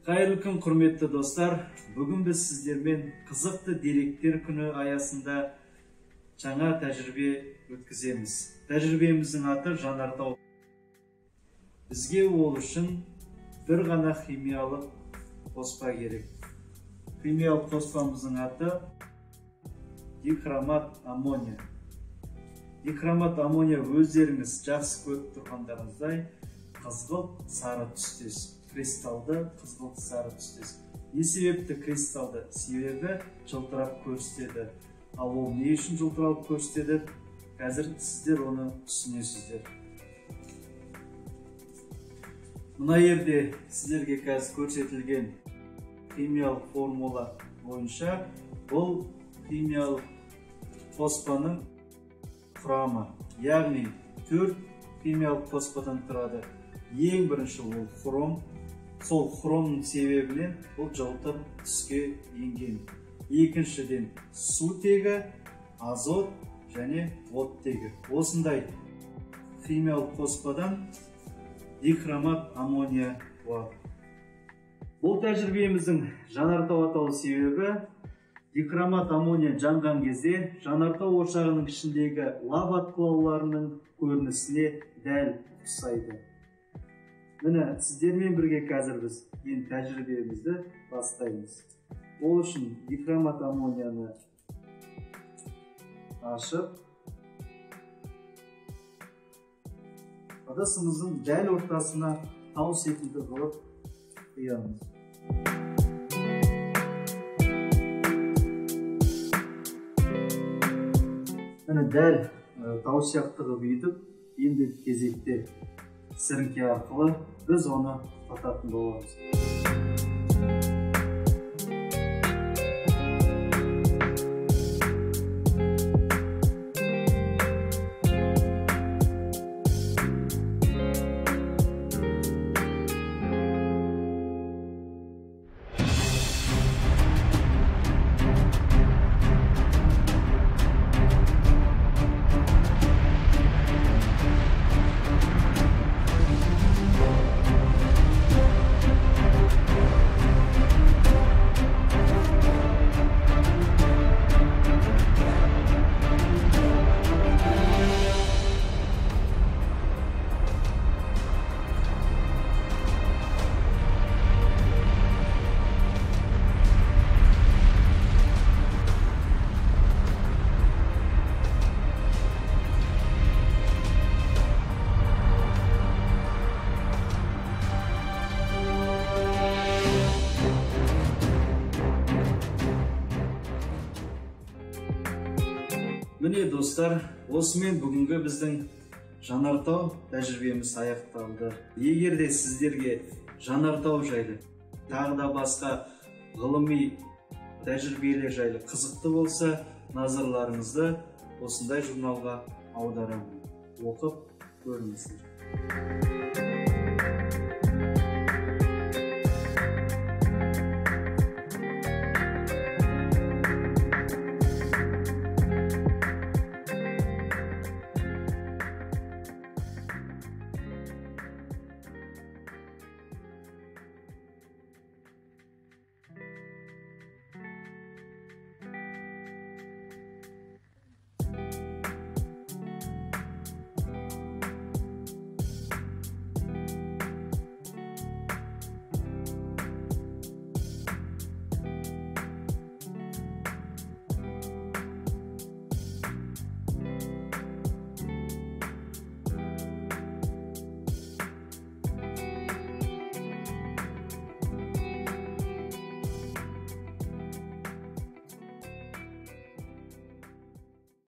Қайырлы күн, құрметті достар. Бүгін біз сіздермен қызықты деректер күні аясында жаңа тәжірибе өткіземіз. Тәжірибеміздің аты жанартау. Бізге ол үшін бір ғана химиялық қоспа керек. Химиялық қоспамыздың аты дихромат аммония. Дихромат аммония өздеріңіз жақсы көріп тұрғандарыңыздай қызғылт сары түстес. Кристалды қызғылт сары түстес. Не себепті кристалды? Себебі жылтырап көрсетеді. Ал ол не үшін жылтырап көрсетеді? Қазір сіздер оны түсінесіздер. Мына жерде сіздерге қазір көрсетілген химиялық формула бойынша бұл химиялық қоспаның құрамы. Яғни 4 химиялық қоспадан тұрады. Ең бірінші ол хром. Сол хромның себебінен бұл жылтыр түске енген. Екіншіден сутегі, азот және оттегі. Осындай химиялық қоспадан дихромат аммония бар. Бұл тәжірибеміздің жанартау аталу себебі дихромат аммония жанған кезде жанартау ошағының ішіндегі лава атқылауларының көрінісіне дәл ұқсайды. Міне, сіздермен бірге қазір біз тәжірибемізді бастаймыз. Ол үшін дихромат аммонияны ашып, ыдысымыздың дәл ортасына тау секілді қылып құямыз. Міне дәл тау сияқты қылып үйдіп, енді кезекте сіріңке арқылы біз оны тататын боламыз. Міне достар, осымен бүгінгі біздің жанартау тәжірибеміз аяқталды. Егер де сіздерге жанартау жайлы, тағы да басқа ғылыми тәжірибелер жайлы қызықты болса, назарларыңызды осындай журналға аударамын. Оқып көріңіздер.